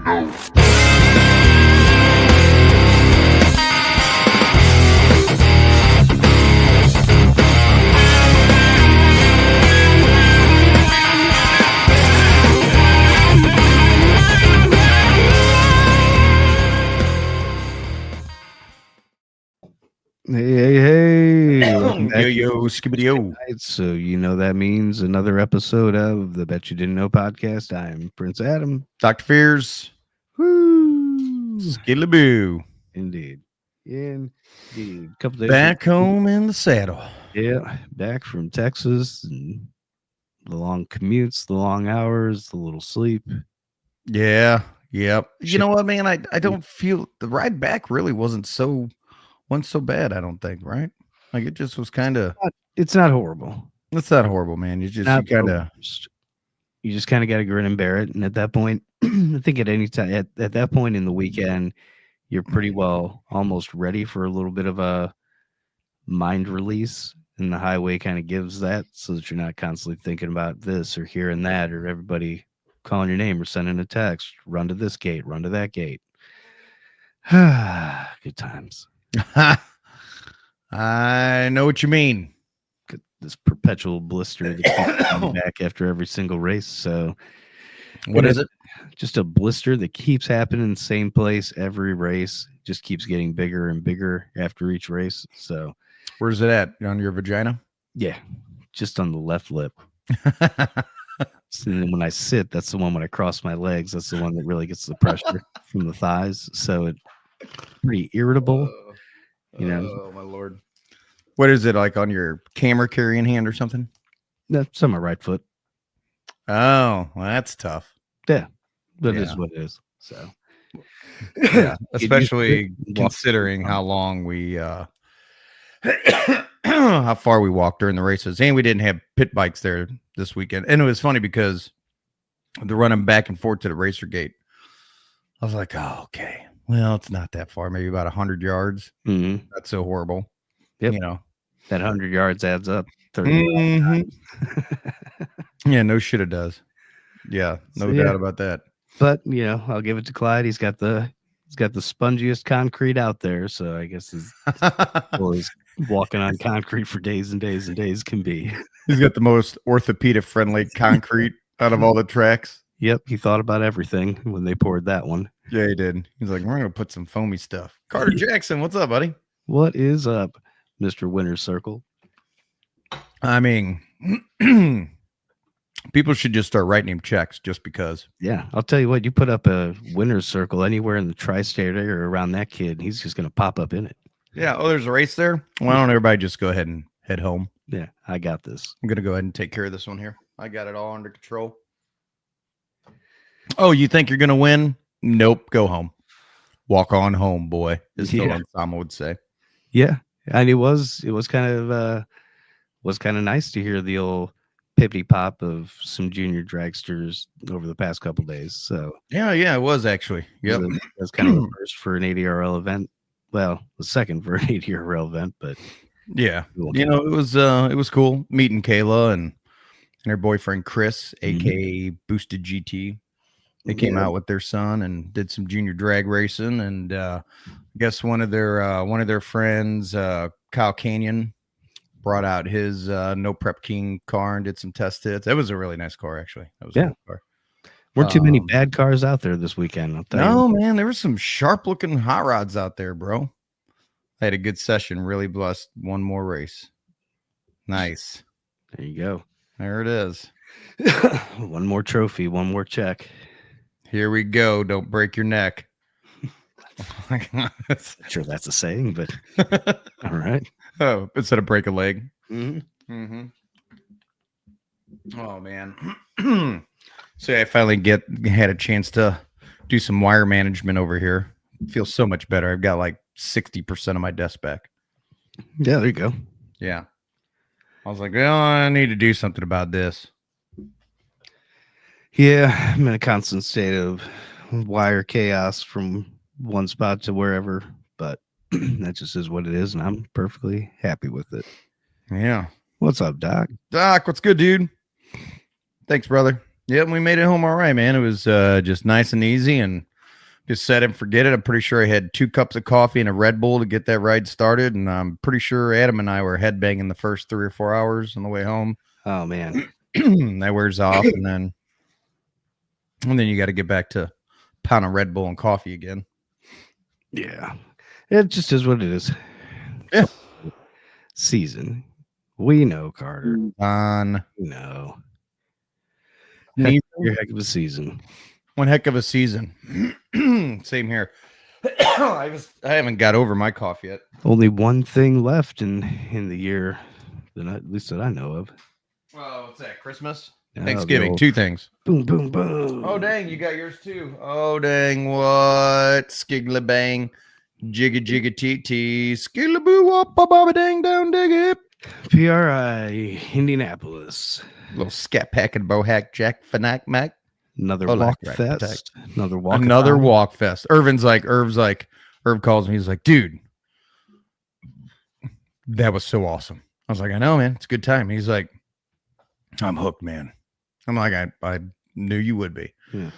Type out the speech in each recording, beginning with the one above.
Hey. Yo, skibbity-yo. So you know that means another episode of the Bet You Didn't Know podcast. I'm Prince Adam. Dr. Fears. Woo! Skidaboo. Indeed. Couple days Back home in the saddle. Yeah, back from Texas and the long commutes, the long hours, the little sleep. Yeah. Yep. You know what, man? I don't feel the ride back really wasn't so bad, I don't think, right? Like it just was kind of. It's not horrible. It's not horrible, man. You just kind of got to grin and bear it. And at that point, I think at any time at that point in the weekend, you're pretty well almost ready for a little bit of a mind release. And the highway kind of gives that, so that you're not constantly thinking about this or hearing that, or everybody calling your name or sending a text. Run to this gate, run to that gate. Good times. I know what you mean. This perpetual blister that keeps coming back after every single race. So what is it? Just a blister that keeps happening in the same place every race. Just keeps getting bigger and bigger after each race. So where's it at? On your vagina? Yeah, just on the left lip. And then when I sit, that's the one when I cross my legs. That's the one that really gets the pressure from the thighs. So it's pretty irritable. Oh my Lord. What is it, like on your camera carrying hand or something? That's on my right foot. Oh, well, that's tough. Yeah, that is what it is. So, yeah, especially considering how long we, how far we walked during the races, and we didn't have pit bikes there this weekend. And it was funny because they're running back and forth to the racer gate. I was like, oh, okay. Well, it's not that far, maybe about 100 yards. Mm-hmm. That's so horrible. Yep. You know, that 100 yards adds up. 30 Yeah, no shit it does. Yeah, no doubt about that. But I'll give it to Clyde. He's got the spongiest concrete out there, so I guess he's walking on concrete for days and days and days can be. He's got the most orthopedic friendly concrete out of all the tracks. Yep, he thought about everything when they poured that one. Yeah, he did. He's like, we're gonna put some foamy stuff. Carter Jackson, what's up, buddy? What is up, Mr. Winner's Circle? I mean, people should just start writing him checks just because. Yeah, I'll tell you what, you put up a Winner's Circle anywhere in the tri-state area or around that kid, he's just going to pop up in it. Yeah, oh, there's a race there? Why don't everybody just go ahead and head home? Yeah, I got this. I'm going to go ahead and take care of this one here. I got it all under control. Oh, you think you're going to win? Nope, go home. Walk on home, boy, as Phil Sama would say. Yeah, and it was kind of nice to hear the old pippity pop of some junior dragsters over the past couple days. So yeah, it was actually. Yep, it was kind of the first for an ADRL event. Well, the second for an ADRL event, but yeah, it was cool meeting Kayla and her boyfriend Chris, aka Boosted GT. They came out with their son and did some junior drag racing, and I guess one of their friends, Kyle Canyon, brought out his No Prep King car and did some test hits. That was a really nice car, actually. That was a cool car. Weren't too many bad cars out there this weekend. I'll tell you. Man, there were some sharp looking hot rods out there, bro. I had a good session. Really blessed. One more race. Nice. There you go. There it is. One more trophy. One more check. Here we go. Don't break your neck. Sure, that's a saying, but all right. Oh, instead of break a leg. Mm-hmm. Mm-hmm. Oh man. So yeah, I finally had a chance to do some wire management over here. Feels so much better. I've got like 60% of my desk back. Yeah, there you go. Yeah. I was like, well, I need to do something about this. Yeah, I'm in a constant state of wire chaos from one spot to wherever, but that just is what it is, and I'm perfectly happy with it. Yeah. What's up, Doc? Doc, what's good, dude? Thanks, brother. Yeah, we made it home all right, man. It was just nice and easy, and Just set and forget it. I'm pretty sure I had 2 cups of coffee and a Red Bull to get that ride started. And I'm pretty sure Adam and I were headbanging the first 3 or 4 hours on the way home. Oh man. That wears off. And then you got to get back to a pound of Red Bull and coffee again. Yeah. It just is what it is. Yeah. Season. We know, Carter. On. No. Heck of a season. One heck of a season. Same here. I haven't got over my cough yet. Only one thing left in the year, at least that I know of. Well, what's that? Christmas? Thanksgiving. 2 things. Boom, boom, boom. Oh, dang. You got yours too. Oh, dang. What? Skigla bang. Jigga jigga tee tee. Skigla boo wop baba dang down dig it. PRI Indianapolis. Little scat pack and bohack jack fanac mac. Another walk fest. Another walk fest. Irv calls me. He's like, dude, that was so awesome. I was like, I know, man. It's a good time. He's like, I'm hooked, man. I'm like, I knew you would be. Yeah.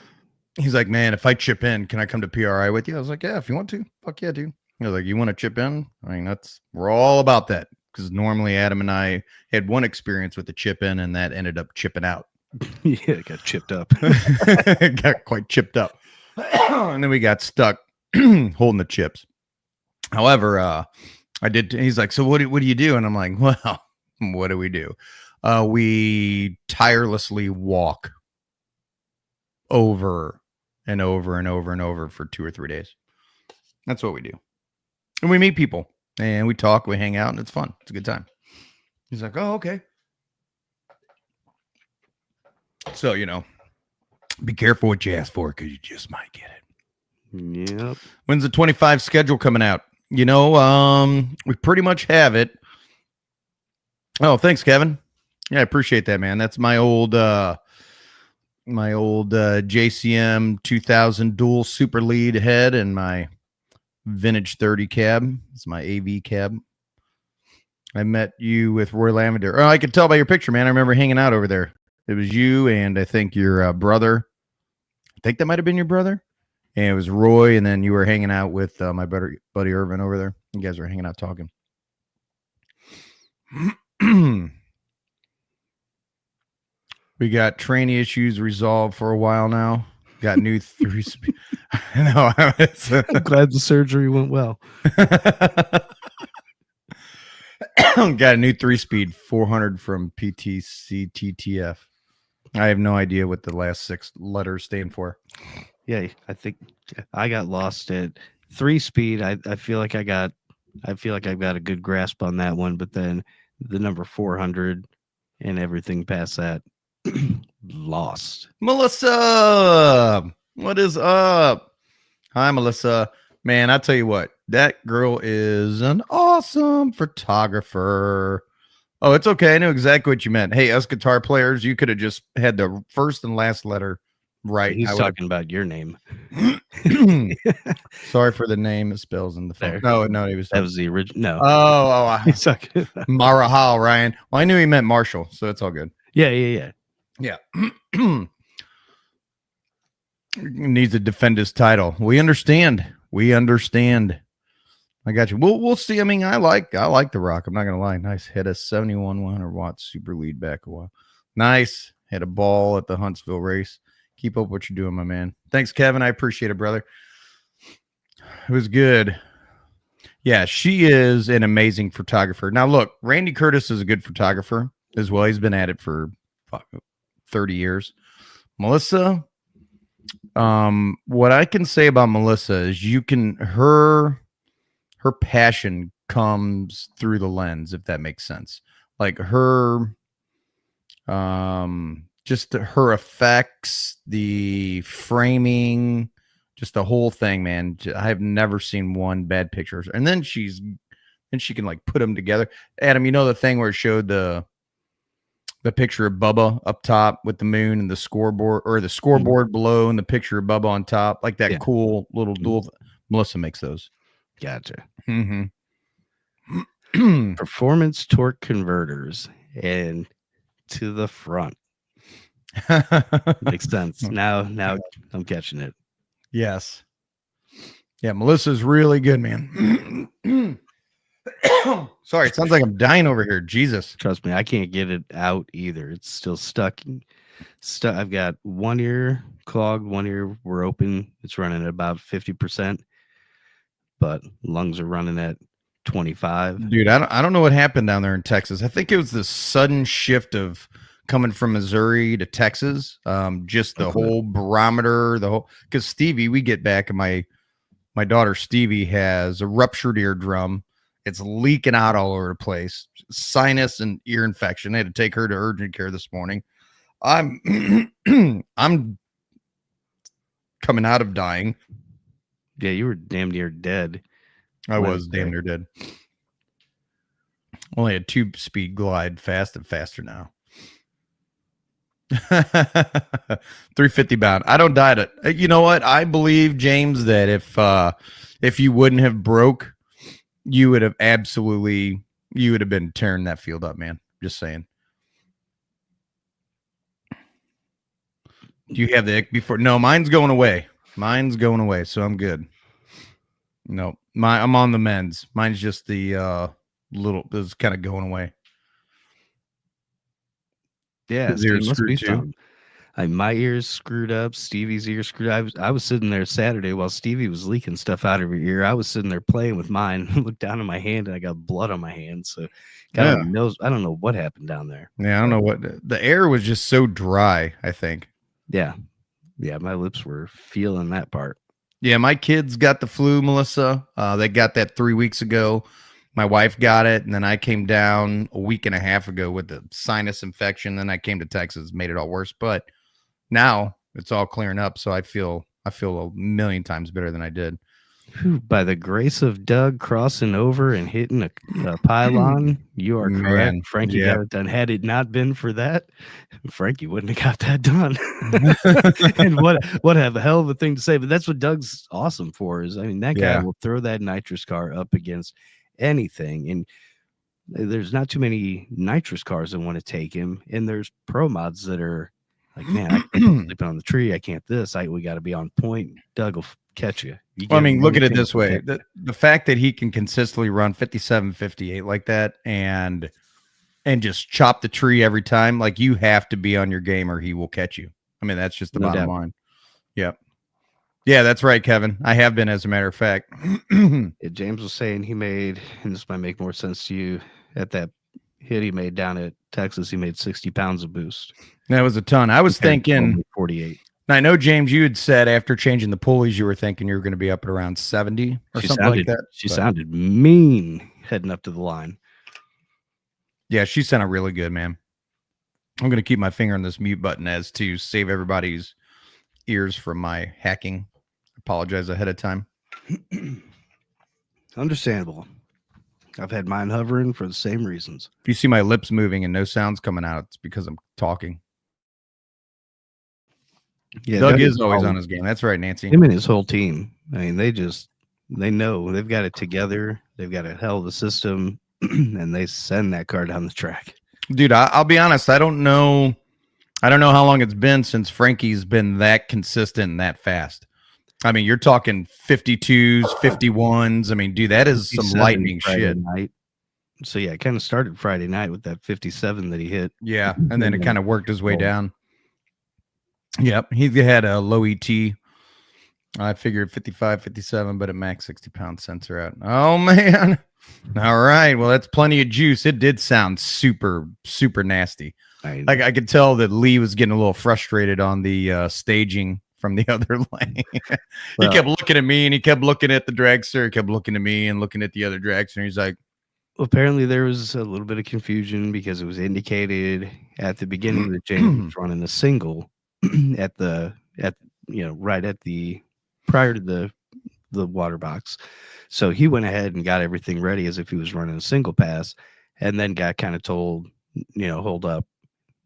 He's like, man, if I chip in, can I come to PRI with you? I was like, yeah, if you want to. Fuck yeah, dude. He was like, you want to chip in? I mean, we're all about that. Because normally Adam and I had one experience with the chip in, and that ended up chipping out. Yeah, it got chipped up. Got quite chipped up. And then we got stuck holding the chips. However, I did. He's like, so what do you do? And I'm like, well, what do? We tirelessly walk over and over and over and over for 2 or 3 days. That's what we do. And we meet people and we talk, we hang out, and it's fun. It's a good time. He's like, oh, okay. So, be careful what you ask for because you just might get it. Yep. When's the 25 schedule coming out? We pretty much have it. Oh, thanks, Kevin. Yeah, I appreciate that, man. That's my old JCM 2000 dual super lead head and my vintage 30 cab. It's my AV cab. I met you with Roy Lavender. Oh, I could tell by your picture, man. I remember hanging out over there. It was you and I think your brother. I think that might have been your brother. And it was Roy, and then you were hanging out with my buddy Irvin over there. You guys were hanging out talking. We got tranny issues resolved for a while now. Got new 3-speed. No, I'm glad the surgery went well. Got a new 3-speed 400 from PTC TTF. I have no idea what the last 6 letters stand for. Yeah, I think I got lost at 3-speed. I feel like I've got a good grasp on that one, but then the number 400 and everything past that, lost. Melissa, what is up? Hi, Melissa. Man, I tell you what, that girl is an awesome photographer. Oh, it's okay. I knew exactly what you meant. Hey, us guitar players, you could have just had the first and last letter right. He's talking about your name. Sorry for the name it spells in the phone. No, he was. That was the original. No. Oh, he's talking about Marahal, Ryan. Well, I knew he meant Marshall, so it's all good. Yeah. Needs to defend his title. We understand. I got you. We'll see. I mean, I like the Rock. I'm not gonna lie. Nice. Hit a 71 100 watt super lead back a while. Nice. Hit a ball at the Huntsville race. Keep up what you're doing, my man. Thanks, Kevin. I appreciate it, brother. It was good. Yeah, she is an amazing photographer. Now, look, Randy Curtis is a good photographer as well. He's been at it for 30 years. Melissa, what I can say about Melissa is her passion comes through the lens, if that makes sense. Like her, just her effects, the framing, just the whole thing, man. I have never seen one bad picture. And then she can like put them together. Adam, you know the thing where it showed the picture of Bubba up top with the moon and the scoreboard, or the scoreboard below and the picture of Bubba on top, like that cool little dual. Melissa makes those. Gotcha. Mm-hmm. Performance torque converters and to the front. Makes sense. Now I'm catching it. Yes. Yeah, Melissa's really good, man. Sorry, it sounds like I'm dying over here. Jesus. Trust me, I can't get it out either. It's still stuck. I've got one ear clogged, one ear we're open. It's running at about 50%, but lungs are running at 25. Dude, I don't know what happened down there in Texas. I think it was the sudden shift of coming from Missouri to Texas. Just the whole barometer, because Stevie, we get back and my daughter Stevie has a ruptured eardrum. It's leaking out all over the place. Sinus and ear infection. I had to take her to urgent care this morning. I'm I'm coming out of dying. Yeah, you were damn near dead. I was damn near dead. Only a 2-speed glide, fast and faster now. 350 bound. I don't die to. You know what? I believe, James, that if you wouldn't have broke, you would have been tearing that field up, man. Just saying. Do you have the ick before? No, mine's going away. So I'm good. No, I'm on the mends. Mine's just the is kind of going away. Yeah, his ears screwed too. My ear's screwed up. Stevie's ear screwed. I was sitting there Saturday while Stevie was leaking stuff out of her ear. I was sitting there playing with mine. Looked down at my hand and I got blood on my hand. So, I don't know what happened down there. Yeah, I don't know what the air was just so dry. I think. Yeah, my lips were feeling that part. Yeah, my kids got the flu, Melissa. They got that 3 weeks ago. My wife got it, and then I came down a week and a half ago with the sinus infection. Then I came to Texas, made it all worse. But now it's all clearing up, so I feel a million times better than I did. By the grace of Doug crossing over and hitting a pylon, you are correct. Frankie got it done. Had it not been for that, Frankie wouldn't have got that done. And what a hell of a thing to say. But that's what Doug's awesome for. Is that guy will throw that nitrous car up against anything, and there's not too many nitrous cars that want to take him, and there's pro mods that are like, man, I can't sleep on the tree, I can't we got to be on point. Doug will catch you. Look at it this way, the fact that he can consistently run 57 58 like that and just chop the tree every time, like, you have to be on your game or he will catch you. That's just the bottom line. Yep. Yeah, that's right, Kevin. I have been, as a matter of fact. James was saying he made, and this might make more sense to you, at that hit he made down at Texas, he made 60 pounds of boost. That was a ton. I was thinking 48. Now, I know, James, you had said after changing the pulleys, you were thinking you were going to be up at around 70 or something like that. She sounded mean heading up to the line. Yeah, she sounded really good, man. I'm going to keep my finger on this mute button as to save everybody's ears from my hacking. Apologize ahead of time. Understandable. I've had mine hovering for the same reasons. If you see my lips moving and no sounds coming out, it's because I'm talking. Yeah, Doug is always on his game. That's right, Nancy. Him and his whole team. They know they've got it together. They've got a hell of a system, and they send that car down the track. Dude, I'll be honest. I don't know how long it's been since Frankie's been that consistent and that fast. You're talking 52s, 51s. Dude, that is some lightning shit. Night. So, yeah, it kind of started Friday night with that 57 that he hit. Yeah, and then it kind of worked his way down. Yep, he had a low ET. I figured 55, 57, but a max 60-pound sensor out. Oh, man. All right. Well, that's plenty of juice. It did sound super, super nasty. I could tell that Lee was getting a little frustrated on the staging from the other lane. He kept looking at me, and he kept looking at the dragster. He kept looking at me and looking at the other dragster. He's like, apparently there was a little bit of confusion because it was indicated at the beginning that James was running a single prior to the water box. So he went ahead and got everything ready as if he was running a single pass, and then got kind of told, hold up,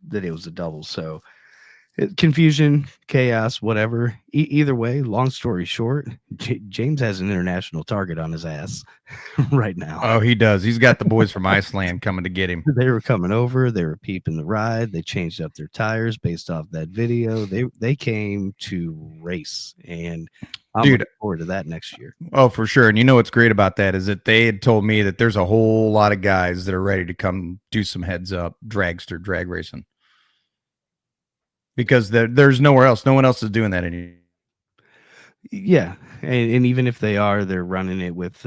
that it was a double. So Confusion, chaos, whatever. Either way, long story short, James has an international target on his ass right now. Oh, he does. He's got the boys from Iceland coming to get him. They were coming over. They were peeping the ride. They changed up their tires based off that video. They came to race, and I'm Dude, looking forward to that next year. oh, for sure. And you know what's great about that is that they had told me that there's a whole lot of guys that are ready to come do some heads up drag racing. Because there's nowhere else. No one else is doing that anymore. Yeah, and even if they are, they're running it with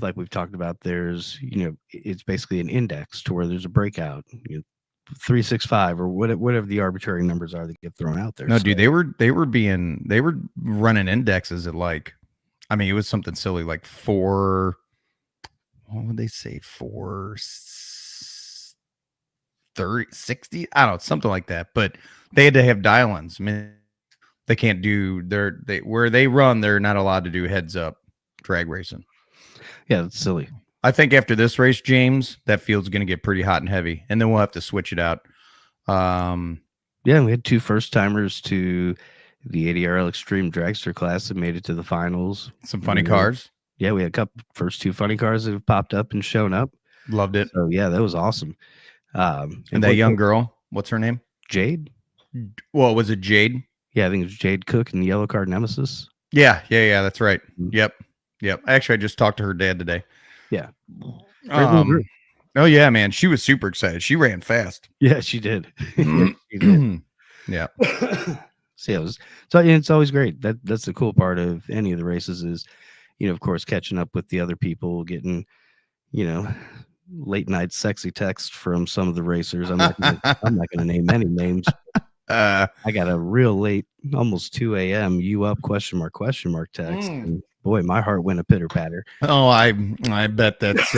like we've talked about. There's it's basically an index to where there's a breakout, 365 or whatever the arbitrary numbers are that get thrown out there. No, dude, they were running indexes at like, I mean, it was something silly like what would they say, 430, 60? I don't know, something like that. But they had to have dial-ins. I mean, they can't do where they run. They're not allowed to do heads up drag racing. Yeah, that's silly. I think after this race, James, that field's going to get pretty hot and heavy, and then we'll have to switch it out. Yeah, we had 2 first-timers to the ADRL Extreme Dragster class that made it to the finals. Some funny cars. Yeah, we had first 2 funny cars that have popped up and shown up. Loved it. So yeah, that was awesome. And that young girl, what's her name? Jade. Well, was it Jade? Yeah, I think it was Jade Cook in the yellow card Nemesis. Yeah, that's right. Yep. Actually, I just talked to her dad today. Yeah. Oh yeah, man. She was super excited. She ran fast. Yeah, she did. She did. Yeah. So it's always great. That's the cool part of any of the races is, of course, catching up with the other people, getting, late night sexy text from some of the racers. I'm not gonna name any names. I got a real late, almost 2 a.m. You up ? Text. And boy, my heart went a pitter patter. Oh, I bet that's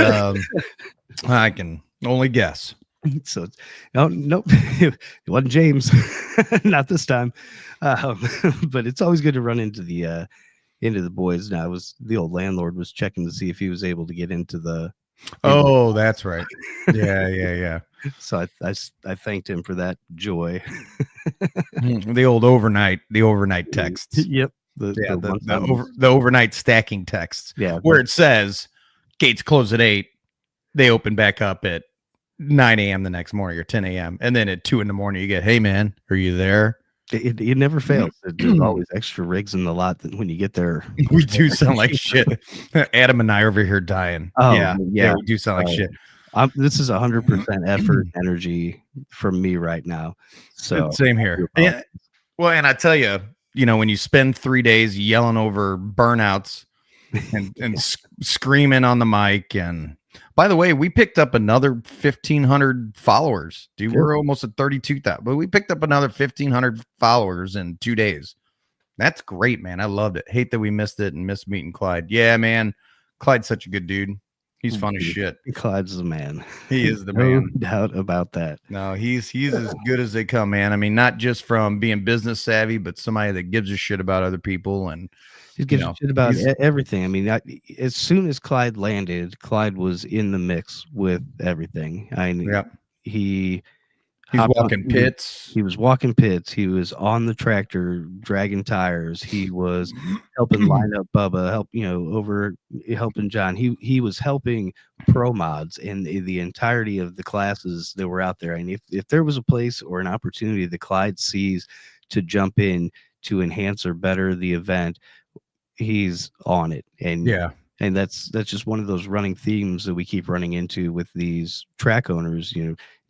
I can only guess. So nope, it wasn't James. Not this time. But it's always good to run into the boys. Now the old landlord was checking to see if he was able to get into the. Oh, that's right. Yeah. So I thanked him for that joy. The overnight texts. Yep. The overnight stacking texts. Yeah. Where it says gates close at 8, they open back up at 9 a.m. the next morning or 10 a.m. And then at 2 a.m. you get, hey man, are you there? It never fails. There's always extra rigs in the lot that when you get there. We do sound like shit. Adam and I are over here dying. Oh, yeah, we do sound like shit. This is 100% effort, energy from me right now. So same here. Yeah. Well, and I tell you, when you spend 3 days yelling over burnouts and screaming on the mic, and by the way, we picked up another 1,500 followers. Dude, we're almost at 32,000, but we picked up another 1,500 followers in 2 days. That's great, man. I loved it. Hate that we missed it and missed meeting Clyde. Yeah, man. Clyde's such a good dude. He's fun as shit. Clyde's the man. He is the man. No doubt about that. No, he's as good as they come, man. I mean, not just from being business savvy, but somebody that gives a shit about other people and he gives a shit about everything. I mean, as soon as Clyde landed, Clyde was in the mix with everything. I mean, he's walking pits. He was walking pits. He was on the tractor dragging tires. He was helping line up Bubba, helping John. He was helping pro mods and the entirety of the classes that were out there. And if there was a place or an opportunity that Clyde sees to jump in to enhance or better the event, he's on it. And and that's just one of those running themes that we keep running into with these track owners,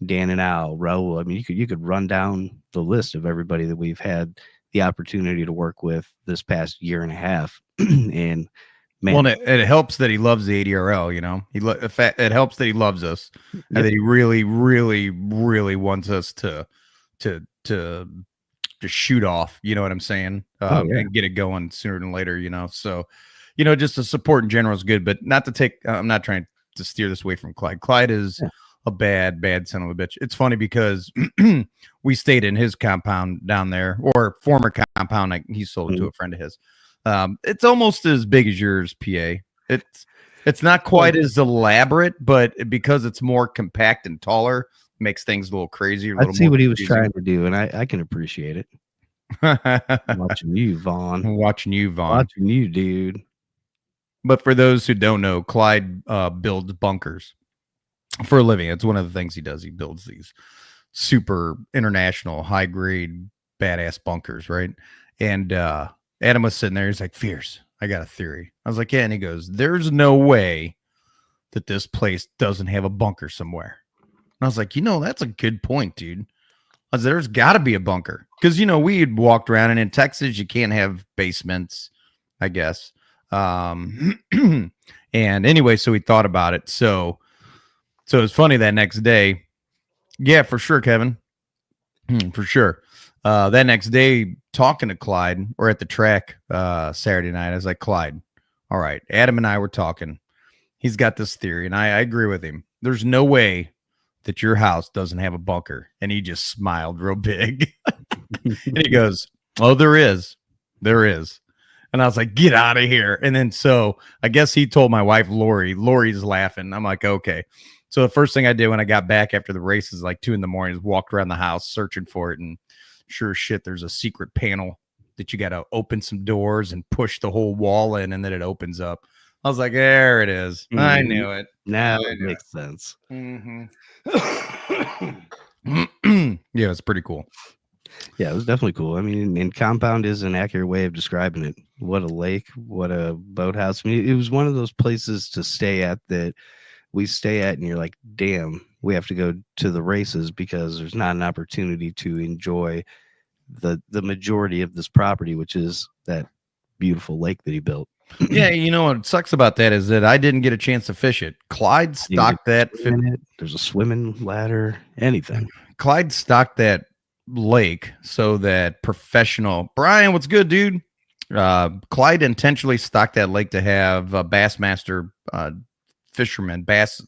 Dan and Al, Raul. I mean, you could run down the list of everybody that we've had the opportunity to work with this past year and a half. And man, well, it helps that he loves the ADRL. It helps that he loves us and that he really, really, really wants us to shoot off. You know what I'm saying? And get it going sooner than later. So just the support in general is good, but not to take. I'm not trying to steer this away from Clyde. Clyde is a bad son of a bitch. It's funny because we stayed in his compound down there, or former compound. He sold it to a friend of his. It's almost as big as yours, PA. It's not quite as elaborate, but because it's more compact and taller, makes things a little crazy. I see what he was trying to do, and I can appreciate it. Watching you, Vaughn. Watching you, Vaughn. Watching you, dude. But for those who don't know, Clyde builds bunkers for a living. It's one of the things he does. He builds these super international, high grade, badass bunkers, right? And Adam was sitting there. He's like, Fierce, I got a theory. I was like, yeah. And he goes, there's no way that this place doesn't have a bunker somewhere. And I was like, that's a good point, dude. I was like, there's got to be a bunker. Because, we had walked around, and in Texas, you can't have basements, I guess. And anyway, so we thought about it. So it was funny that next day. Yeah, for sure, Kevin. For sure. That next day, talking to Clyde, or at the track Saturday night, I was like, Clyde, all right, Adam and I were talking. He's got this theory, and I agree with him. There's no way that your house doesn't have a bunker. And he just smiled real big. And he goes, oh, there is. There is. And I was like, get out of here. And then so I guess he told my wife, Lori. Lori's laughing. I'm like, okay. So the first thing I did when I got back after the races, like 2 a.m, is walked around the house searching for it. And sure as shit, there's a secret panel that you got to open some doors and push the whole wall in, and then it opens up. I was like, there it is. Mm-hmm. I knew it. Now it makes sense. Mm-hmm. Yeah, it's pretty cool. Yeah, it was definitely cool. I mean, and compound is an accurate way of describing it. What a lake, what a boathouse. I mean, it was one of those places to stay at that we stay at, and you're like, damn, we have to go to the races because there's not an opportunity to enjoy the majority of this property, which is that beautiful lake that he built. Yeah, what sucks about that is that I didn't get a chance to fish it. Clyde stocked that. There's a swimming ladder, anything. Clyde stocked that lake so that professional Brian, what's good, dude? Clyde intentionally stocked that lake to have Bassmaster fishermen, bass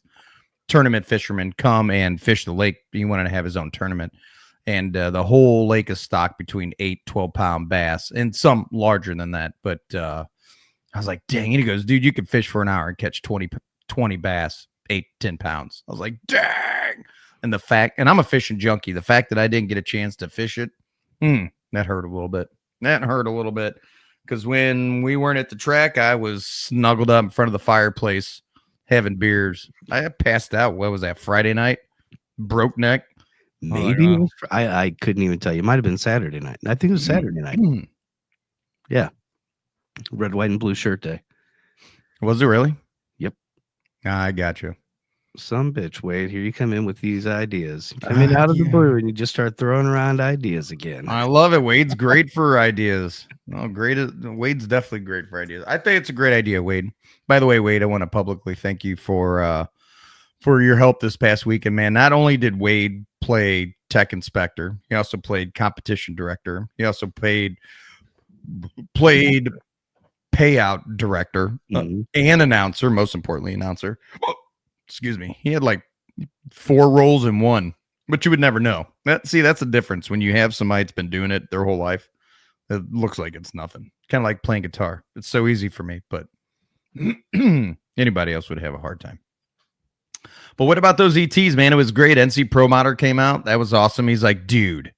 tournament fishermen come and fish the lake. He wanted to have his own tournament. And the whole lake is stocked between 8-12-pound bass, and some larger than that. But I was like, dang. And he goes, dude, you could fish for an hour and catch 20 bass, 8-10 pounds. I was like, dang. And and I'm a fishing junkie. The fact that I didn't get a chance to fish it, that hurt a little bit. Because when we weren't at the track, I was snuggled up in front of the fireplace having beers. I passed out. What was that, Friday night? Broke neck. Maybe. I couldn't even tell you. It might have been Saturday night. I think it was Saturday night. Yeah. Red, white, and blue shirt day. Was it really? Yep. I got you. Some bitch, Wade. Here you come in with these ideas. Come in out of the blue, and you just start throwing around ideas again. I love it. Wade's great for ideas. Oh, great. Wade's definitely great for ideas. I think it's a great idea, Wade. By the way, Wade, I want to publicly thank you for your help this past weekend, man. Not only did Wade play tech inspector, he also played competition director. He also played payout director and announcer, most importantly, announcer. Excuse me. He had like 4 roles in one, but you would never know. That's the difference when you have somebody that's been doing it their whole life. It looks like it's nothing. Kind of like playing guitar. It's so easy for me, but anybody else would have a hard time. But what about those ETs, man? It was great. NC Pro Modder came out. That was awesome. He's like, dude,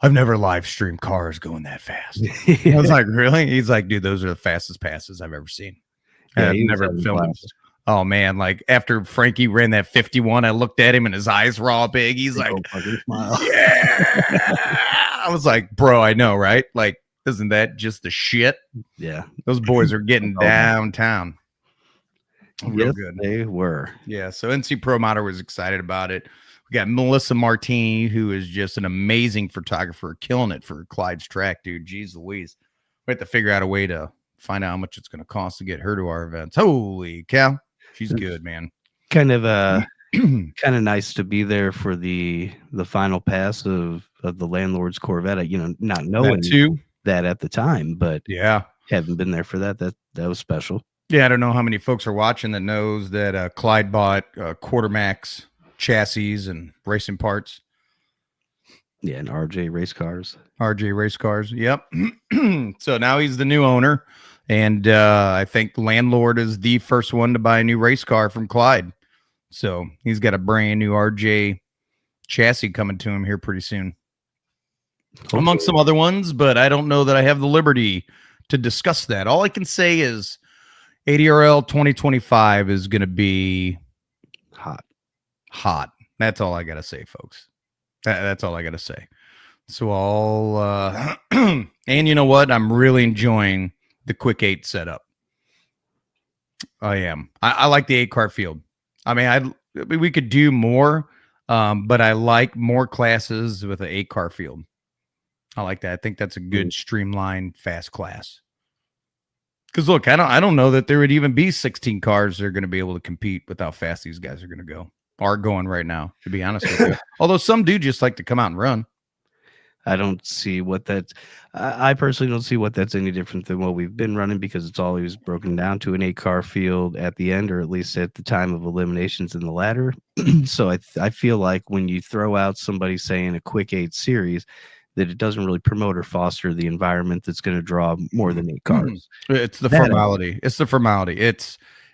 I've never live streamed cars going that fast. I was like, really? He's like, dude, those are the fastest passes I've ever seen. Yeah, I've never filmed. Oh man, like after Frankie ran that 51, I looked at him and his eyes were all big. He's like, yeah. I was like, bro, I know, right? Like, isn't that just the shit? Yeah. Those boys are getting downtown. Real good. They were. Yeah. So NC Pro Modder was excited about it. We got Melissa Martini, who is just an amazing photographer, killing it for Clyde's track, dude. Jeez Louise. We have to figure out a way to find out how much it's going to cost to get her to our events. Holy cow. She's good, man. Kind of nice to be there for the final pass of the landlord's Corvette. Not knowing that at the time, but yeah, haven't been there for that. That was special. Yeah, I don't know how many folks are watching that knows that Clyde bought Quartermax chassis and racing parts. Yeah, and RJ race cars. Yep. So now he's the new owner. And I think the landlord is the first one to buy a new race car from Clyde. So he's got a brand new RJ chassis coming to him here pretty soon. Hopefully. Among some other ones, but I don't know that I have the liberty to discuss that. All I can say is ADRL 2025 is going to be hot. That's all I got to say, folks. That's all I got to say. So I'll, and you know what? I'm really enjoying the Quick 8 setup. I am. I like the 8-car field. I mean, we could do more, but I like more classes with an 8-car field. I like that. I think that's a good streamlined fast class. Because look, I don't know that there would even be 16 cars that are going to be able to compete with how fast these guys are going to go. Are going right now, to be honest with you. Although some do just like to come out and run. I don't see what that's. I personally don't see what that's any different than what we've been running, because it's always broken down to an 8-car field at the end, or at least at the time of eliminations in the ladder. So I feel like when you throw out somebody saying a Quick 8 series, that it doesn't really promote or foster the environment that's going to draw more than 8 cars. It's the formality. It's the formality.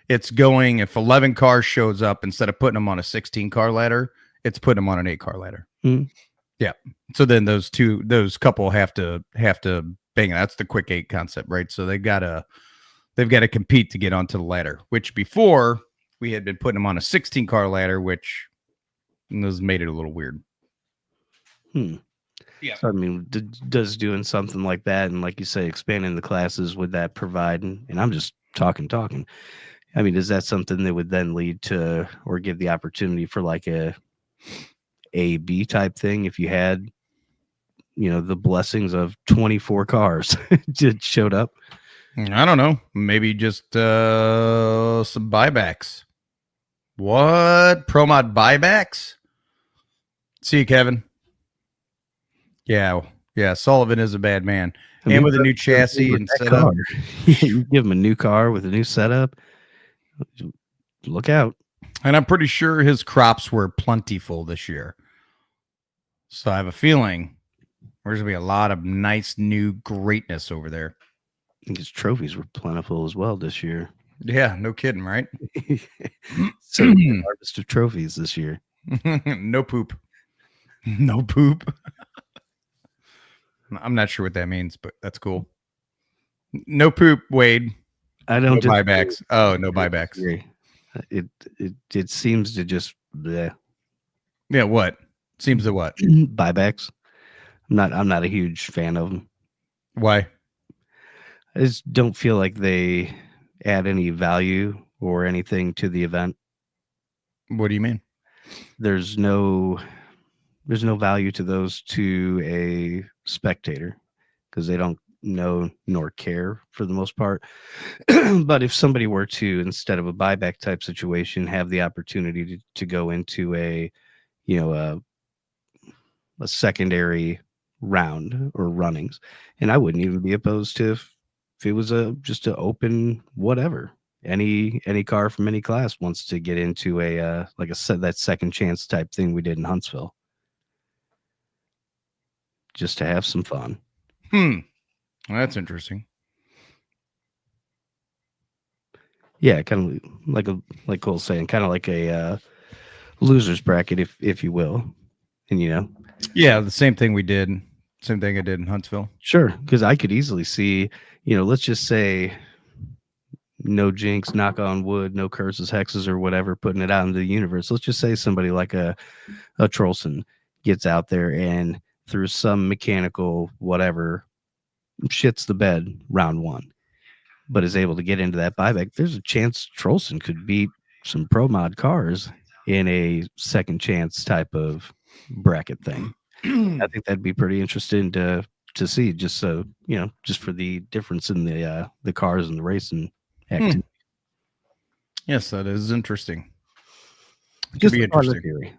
It's going, if 11 cars shows up, instead of putting them on a 16-car ladder, it's putting them on an 8-car ladder. Mm. Yeah. So then those couple have to bang. That's the Quick 8 concept, right? So they've got to compete to get onto the ladder, which before we had been putting them on a 16-car ladder, which has made it a little weird. Yeah. So I mean, does doing something like that, and like you say, expanding the classes, would that provide? And I'm just talking. I mean, is that something that would then lead to, or give the opportunity for like a B type thing, if you had, the blessings of 24 cars just showed up? I don't know. Maybe just some buybacks. What? Pro mod buybacks? See you, Kevin. Yeah. Sullivan is a bad man. And with a new chassis and setup. You give him a new car with a new setup. Look out. And I'm pretty sure his crops were plentiful this year. So I have a feeling there's going to be a lot of nice new greatness over there. I think his trophies were plentiful as well this year. Yeah, no kidding, right? So harvest of trophies this year. No poop. No poop. I'm not sure what that means, but that's cool. No poop, Wade. I don't. No buybacks. Oh, no buybacks. It seems to just. Bleh. Yeah. What seems to what? Buybacks. I'm not a huge fan of them. Why? I just don't feel like they add any value or anything to the event. What do you mean? There's no value to those to a spectator, because they don't know nor care for the most part. But if somebody were to, instead of a buyback type situation, have the opportunity to go into a secondary round or runnings, and I wouldn't even be opposed to if it was just an open whatever. Any car from any class wants to get into that second chance type thing we did in Huntsville, just to have some fun. Well, that's interesting. Yeah, kind of like Cole's saying, kind of like a losers bracket, if you will. And yeah, the same thing I did in Huntsville. Sure, because I could easily see, let's just say, no jinx, knock on wood, no curses, hexes, or whatever, putting it out into the universe. Let's just say somebody like a Trolson gets out there and through some mechanical whatever shits the bed round one, but is able to get into that buyback. There's a chance Trolson could beat some pro mod cars in a second chance type of bracket thing. I think that'd be pretty interesting to see, just so just for the difference in the cars and the racing activity. Yes, that is interesting. It Just could be interesting. Theory.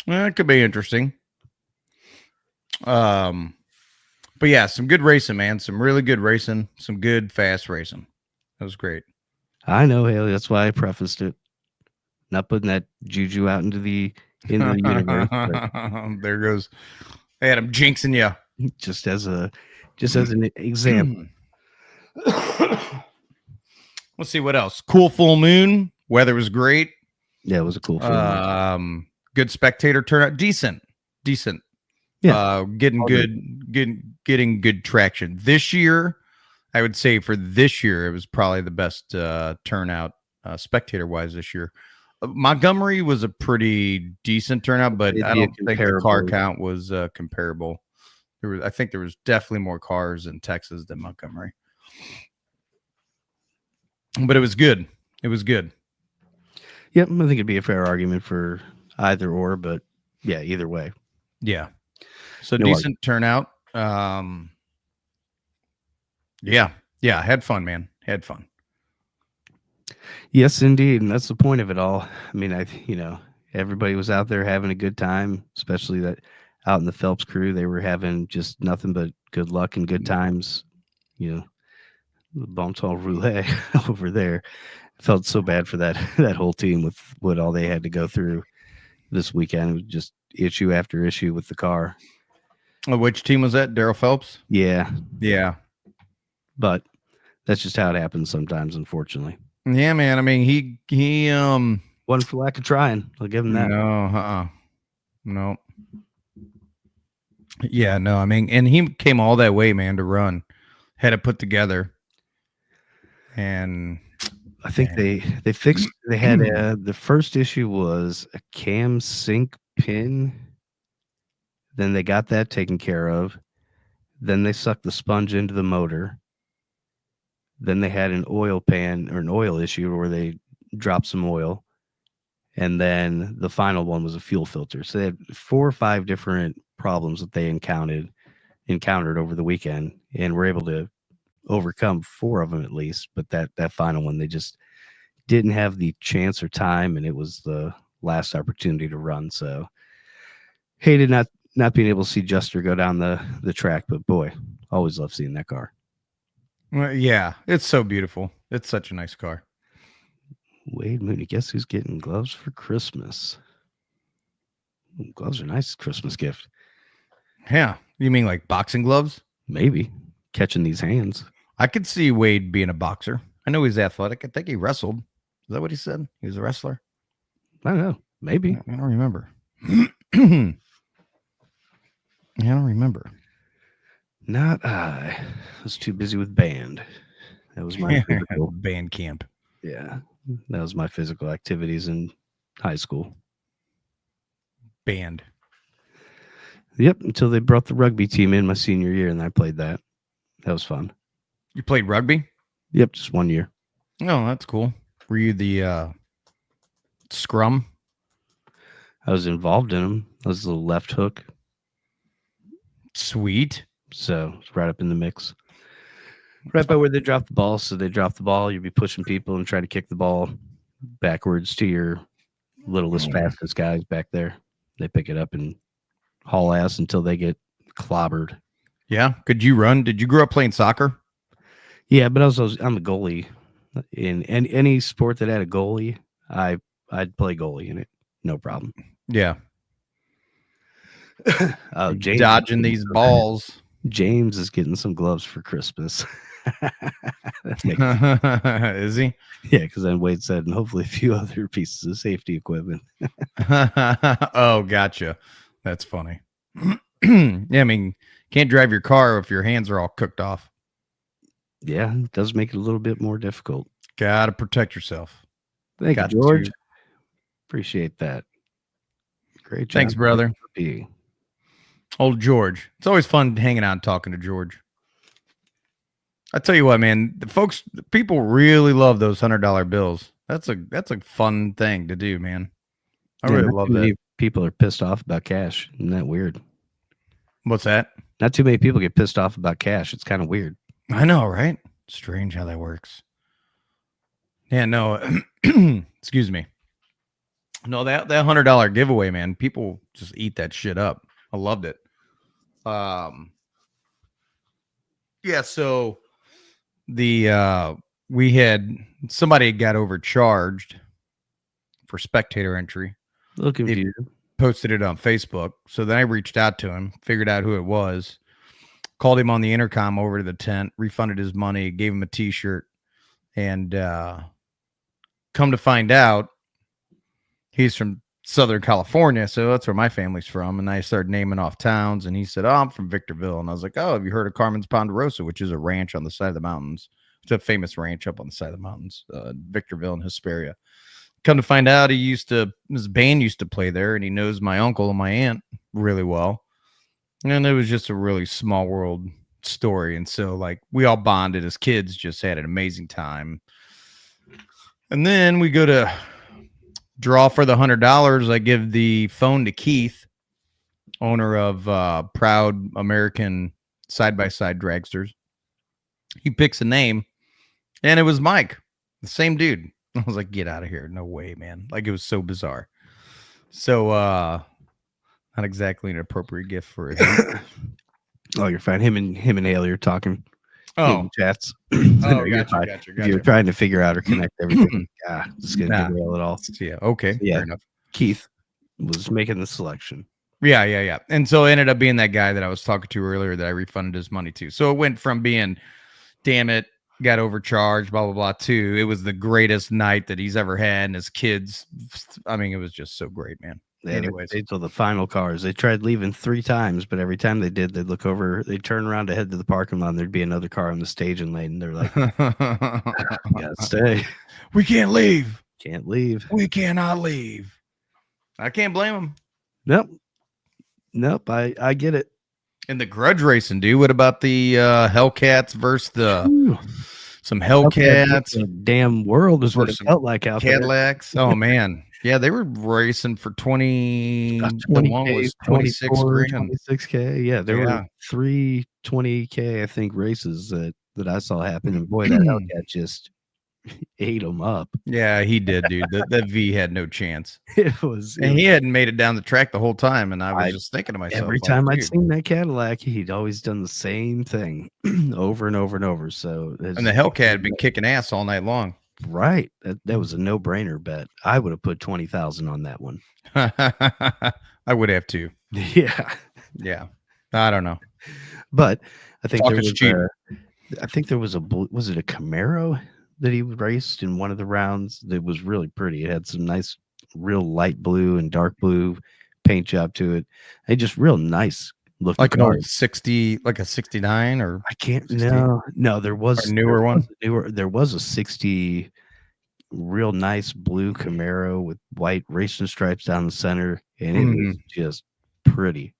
Well, it could be interesting. But yeah, some good racing, man. Some really good racing. Some good fast racing. That was great. I know, Haley. That's why I prefaced it. Not putting that juju out into the universe. There goes Adam jinxing you. Just as an example. Let's see what else. Cool full moon. Weather was great. Yeah, it was a cool feeling. Good spectator turnout. Decent. Yeah. Getting good traction. This year, I would say for this year, it was probably the best turnout spectator wise this year. Montgomery was a pretty decent turnout, but I don't think the car count was comparable. I think there was definitely more cars in Texas than Montgomery, but it was good. It was good. Yep, I think it'd be a fair argument for either or, but yeah, either way. Yeah. So decent turnout. Yeah. Had fun, man. Had fun. Yes, indeed, and that's the point of it all. I mean, everybody was out there having a good time, especially that out in the Phelps crew. They were having just nothing but good luck and good times. The bon temps roulette over there. I felt so bad for that whole team with what all they had to go through this weekend. It was just issue after issue with the car. Which team was that? Daryl Phelps? Yeah. But that's just how it happens sometimes, unfortunately. Yeah, man. I mean, he wasn't for lack of trying. I'll give him that. No. Yeah, no. I mean, and he came all that way, man, to run. Had it put together. And I think they fixed. They had the first issue was a cam sync pin. Then they got that taken care of. Then they sucked the sponge into the motor. Then they had an oil pan or an oil issue where they dropped some oil. And then the final one was a fuel filter. So they had 4 or 5 different problems that they encountered over the weekend, and were able to overcome 4 of them at least. But that final one, they just didn't have the chance or time, and it was the last opportunity to run. So hated not being able to see Juster go down the track, but boy, always love seeing that car. Well, yeah, it's so beautiful. It's such a nice car. Wade Mooney, guess who's getting gloves for Christmas? Ooh, gloves are nice Christmas gift. Yeah, you mean like boxing gloves? Maybe catching these hands. I could see Wade being a boxer. I know he's athletic. I think he wrestled. Is that what he said? He was a wrestler. I don't know. Maybe. I don't remember. I don't remember. Not I. I was too busy with band. That was my physical band camp. Yeah, that was my physical activities in high school. Band. Yep, until they brought the rugby team in my senior year, and I played that. That was fun. You played rugby? Yep, just 1 year. Oh, that's cool. Were you the scrum? I was involved in them. I was the left hook. Sweet. So it's right up in the mix. Right by where they drop the ball. So they drop the ball, you'd be pushing people and try to kick the ball backwards to your littlest, fastest guys back there. They pick it up and haul ass until they get clobbered. Yeah. Could you run? Did you grow up playing soccer? Yeah, but I'm a goalie. In any sport that had a goalie, I'd play goalie in it. No problem. Yeah. James dodging these balls. James is getting some gloves for Christmas. Is he? Yeah, because then Wade said, and hopefully a few other pieces of safety equipment. Oh, gotcha. That's funny. Yeah, I mean, can't drive your car if your hands are all cooked off. Yeah, it does make it a little bit more difficult. Gotta protect yourself. Thank you, George. Appreciate that. Great job. Thanks, brother. Old George. It's always fun hanging out and talking to George. I tell you what, man, people really love those $100 bills. That's a fun thing to do, man. I really love that. People are pissed off about cash. Isn't that weird? What's that? Not too many people get pissed off about cash. It's kind of weird. I know, right? Strange how that works. Yeah, no. Excuse me. No, that $100 giveaway, man. People just eat that shit up. I loved it. Yeah, so we had somebody got overcharged for spectator entry. Look confused. Posted it on Facebook. So then I reached out to him, figured out who it was, called him on the intercom over to the tent, refunded his money, gave him a t-shirt, and come to find out, he's from Southern California, so that's where my family's from. And I started naming off towns, and he said, "Oh, I'm from Victorville." And I was like, "Oh, have you heard of Carmen's Ponderosa, which is a ranch on the side of the mountains? It's a famous ranch up on the side of the mountains, Victorville and Hesperia." Come to find out, his band used to play there, and he knows my uncle and my aunt really well. And it was just a really small world story. And so, like, we all bonded as kids, just had an amazing time. And then we go to draw for the $100. I give the phone to Keith, owner of Proud American Side-by-Side Dragsters. He picks a name, and it was Mike, the same dude. I was like, get out of here. No way, man. Like, it was so bizarre. So, not exactly an appropriate gift for it. Oh, you're fine. Him and Haley are talking. Oh, chats. Oh, gotcha. If you're trying to figure out or connect everything, just gonna derail it all. Yeah, okay. So, yeah, fair enough. Keith was making the selection. Yeah. And so it ended up being that guy that I was talking to earlier that I refunded his money to. So it went from being, damn it, got overcharged, blah, blah, blah, to it was the greatest night that he's ever had. And his kids, I mean, it was just so great, man. Anyways, until the final cars, they tried leaving 3 times, but every time they did, they'd look over, they'd turn around to head to the parking lot, and there'd be another car on the staging lane. And they're like, "You gotta stay. We can't leave. Can't leave. We cannot leave." I can't blame them. Nope. I get it. And the grudge racing, dude. What about the Hellcats versus some Hellcats? The damn world is what it felt like out Cadillacs. there. Oh man. Yeah, they were racing for 20. The one was 26K. Yeah, there were 3 20K, I think, races that I saw happen. And boy, that Hellcat just ate them up. Yeah, he did, dude. That V had no chance. And he hadn't made it down the track the whole time. And I was just thinking to myself, every time I'd seen that Cadillac, he'd always done the same thing over and over and over. So, and the Hellcat had been kicking ass all night long. Right. That was a no-brainer bet. I would have put 20,000 on that one. I would have too. Yeah. I don't know. But I think there was was it a Camaro that he raced in one of the rounds that was really pretty? It had some nice, real light blue and dark blue paint job to it. It just real nice looking. Like an old 60, like a 69 or I can't. No, there was a newer one. There was a 60 real nice blue Camaro with white racing stripes down the center, and it was just pretty.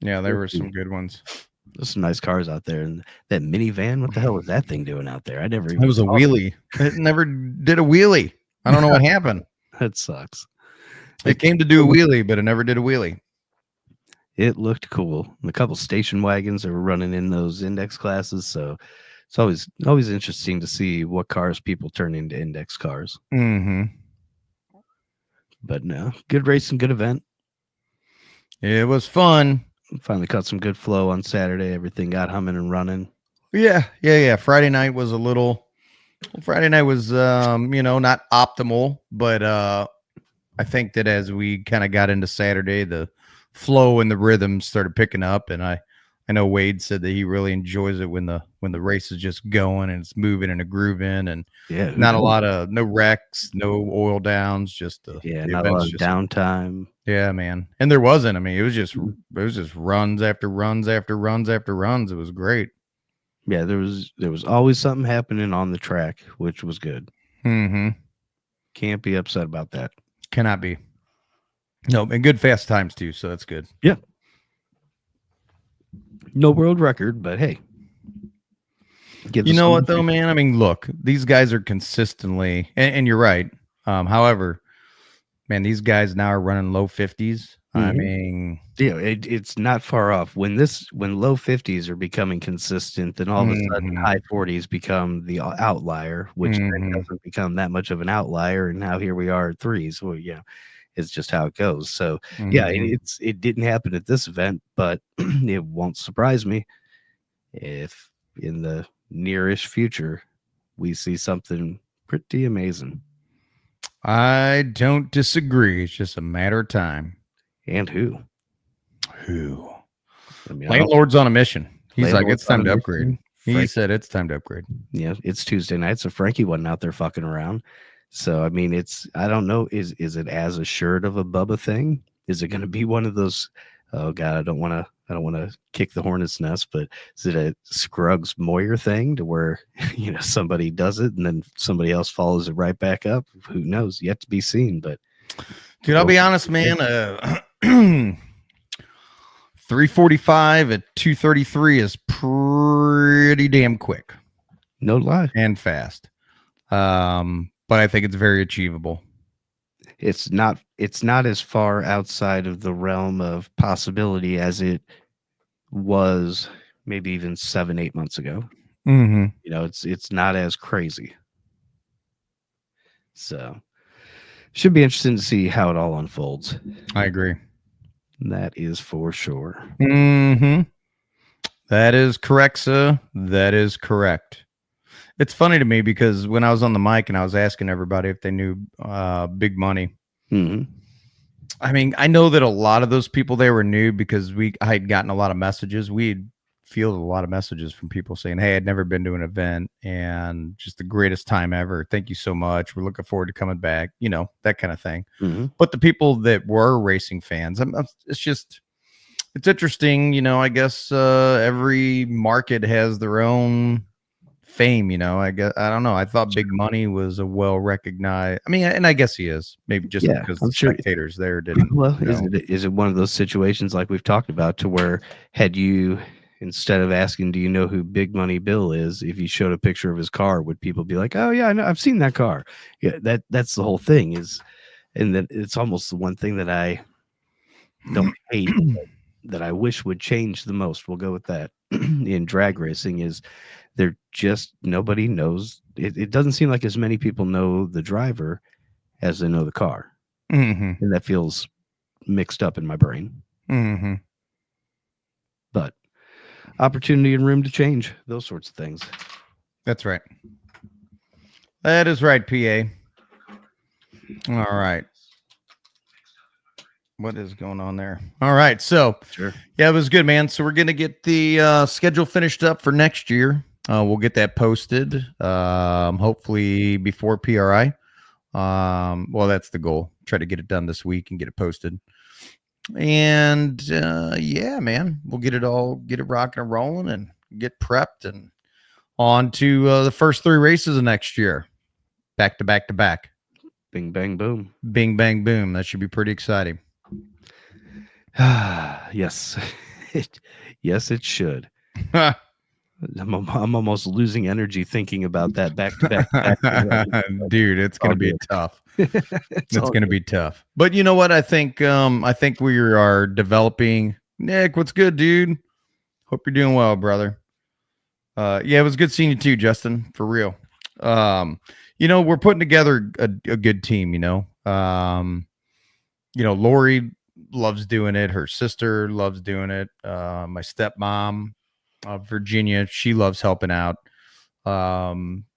Yeah, there were some good ones. There's some nice cars out there. And that minivan, what the hell was that thing doing out there? It was a wheelie. It never did a wheelie. I don't know what happened. That sucks. It came to do a wheelie, but it never did a wheelie. It looked cool. And a couple station wagons that were running in those index classes. So it's always interesting to see what cars people turn into index cars. But no, good racing, good event. It was fun. Finally caught some good flow on Saturday. Everything got humming and running. Yeah. Friday night was not optimal, but I think that as we kind of got into Saturday, the flow and the rhythm started picking up, and I know Wade said that he really enjoys it when the race is just going and it's moving and a grooving, and not a lot of no wrecks, no oil downs, just not a lot of downtime. Yeah, man. And there wasn't. I mean, it was just runs after runs after runs after runs. It was great. Yeah, there was always something happening on the track, which was good. Can't be upset about that. Cannot be. No, and good fast times too, so that's good. Yeah. No world record, but hey. You know what though, man? I mean, look, these guys are consistently, and you're right. However, man, these guys now are running low 50s. I mean, yeah, it's not far off. When low 50s are becoming consistent, then all of a sudden high 40s become the outlier, which then doesn't become that much of an outlier. And now here we are at 3s. Well, yeah, it's just how it goes. So yeah, it didn't happen at this event, but it won't surprise me if in the nearish future we see something pretty amazing. I don't disagree. It's just a matter of time. And who? I mean, Landlord's on a mission. He's like, it's time to upgrade. He said it's time to upgrade. Yeah, it's Tuesday night, so Frankie wasn't out there fucking around. So I mean, I don't know. Is it as assured of a Bubba thing? Is it going to be one of those? Oh God, I don't want to kick the hornet's nest, but is it a Scruggs Moyer thing to where somebody does it and then somebody else follows it right back up? Who knows? Yet to be seen. But Dude, I'll be honest, man. 345 at 233 is pretty damn quick. No lie. And fast. But I think it's very achievable. It's not as far outside of the realm of possibility as it was maybe even 7-8 months ago. Mm-hmm. It's not as crazy. So should be interesting to see how it all unfolds. I agree. That is for sure. Mm-hmm. That is correct, sir. That is correct. It's funny to me because when I was on the mic and I was asking everybody if they knew Big Money, mm-hmm. I mean, I know that a lot of those people there were new because I had gotten a lot of messages. We'd fielded a lot of messages from people saying, "Hey, I'd never been to an event and just the greatest time ever. Thank you so much. We're looking forward to coming back." That kind of thing. Mm-hmm. But the people that were racing fans, it's interesting. I guess every market has their own fame. I don't know. I thought Big Money was a well-recognized. I mean, and I guess he is. Maybe just because the spectators there didn't. Well, is it one of those situations like we've talked about to where had you, instead of asking, do you know who Big Money Bill is, if you showed a picture of his car, would people be like, oh yeah, I know, I've seen that car? Yeah, that's the whole thing is, and that it's almost the one thing that I don't hate, that I wish would change the most. We'll go with that in drag racing is they're just, nobody knows. It doesn't seem like as many people know the driver as they know the car. Mm-hmm. And that feels mixed up in my brain. Mm-hmm. But opportunity and room to change, those sorts of things. That's right. That is right, PA. All right. What is going on there? All right. So, sure. Yeah, it was good, man. So we're going to get the schedule finished up for next year. We'll get that posted, hopefully before PRI. Well, that's the goal. Try to get it done this week and get it posted. And yeah, man, we'll get it rocking and rolling and get prepped and on to the first 3 races of next year. Back to back to back. Bing, bang, boom. Bing, bang, boom. That should be pretty exciting. Yes. Yes, it should. I'm almost losing energy thinking about that back to back. Dude, it's going to be tough. It's going to be tough. But you know what? I think we are developing. Nick, what's good, dude? Hope you're doing well, brother. Yeah, it was good seeing you too, Justin, for real. We're putting together a good team, Lori loves doing it. Her sister loves doing it. My stepmom, Virginia, she loves helping out.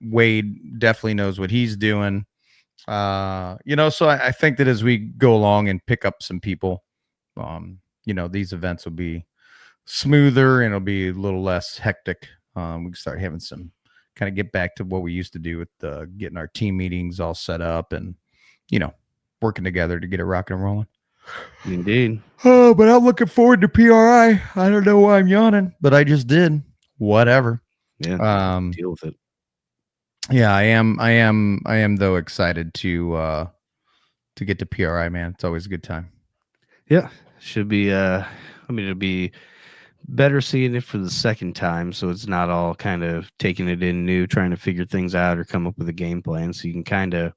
Wade definitely knows what he's doing. So I think that as we go along and pick up some people, these events will be smoother and it'll be a little less hectic. We can start having some kind of get back to what we used to do with getting our team meetings all set up and, working together to get it rocking and rolling. Indeed. Oh, but I'm looking forward to PRI. I don't know why I'm yawning, but I just did. Whatever. Yeah. Deal with it. Yeah, I am though excited to get to PRI, man. It's always a good time. Yeah. Should be it'll be better seeing it for the second time, so it's not all kind of taking it in new, trying to figure things out or come up with a game plan, so you can kind of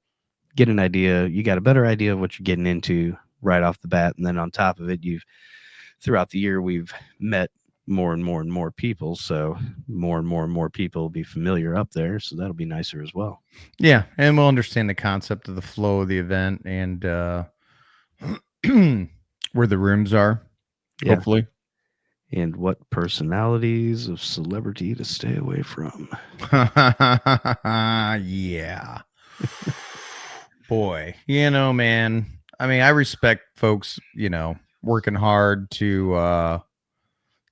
get an idea. You got a better idea of what you're getting into right off the bat, and then on top of it, throughout the year we've met more and more and more people, so more and more people will be familiar up there, so that'll be nicer as well. Yeah, and we'll understand the concept of the flow of the event and where the rooms are, hopefully, and what personalities of celebrity to stay away from. Yeah. Boy, man, I mean, I respect folks, working hard to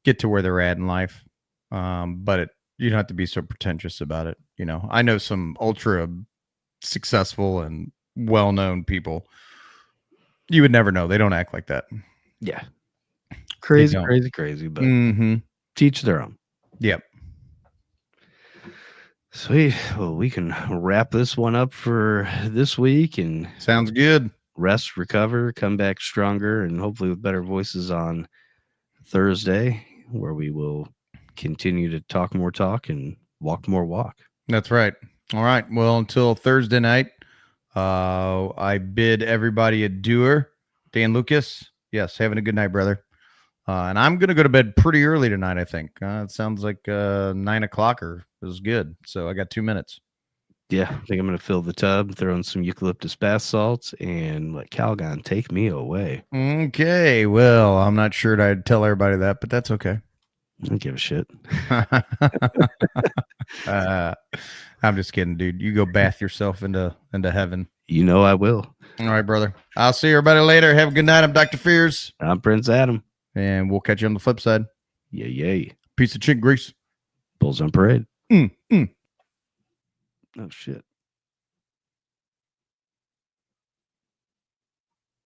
get to where they're at in life. But you don't have to be so pretentious about it. I know some ultra successful and well-known people. You would never know. They don't act like that. Yeah. Crazy, don't. crazy, but Mm-hmm. teach their own. Yep. Sweet. Well, we can wrap this one up for this week and Sounds good. Rest, recover, come back stronger, and hopefully with better voices on Thursday, where we will continue to talk more talk and walk more walk. That's right. All right. Well, until Thursday night, I bid everybody adieu. Dan Lucas. Yes. Having a good night, brother. And I'm going to go to bed pretty early tonight, I think. It sounds like 9:00 is good. So I got 2 minutes. Yeah, I think I'm going to fill the tub, throw in some eucalyptus bath salts, and let Calgon take me away. Okay. Well, I'm not sure I'd tell everybody that, but that's okay. I don't give a shit. I'm just kidding, dude. You go bath yourself into heaven. You know I will. All right, brother. I'll see everybody later. Have a good night. I'm Dr. Fears. I'm Prince Adam. And we'll catch you on the flip side. Yay. Piece of chicken grease. Bulls on parade. Oh, shit.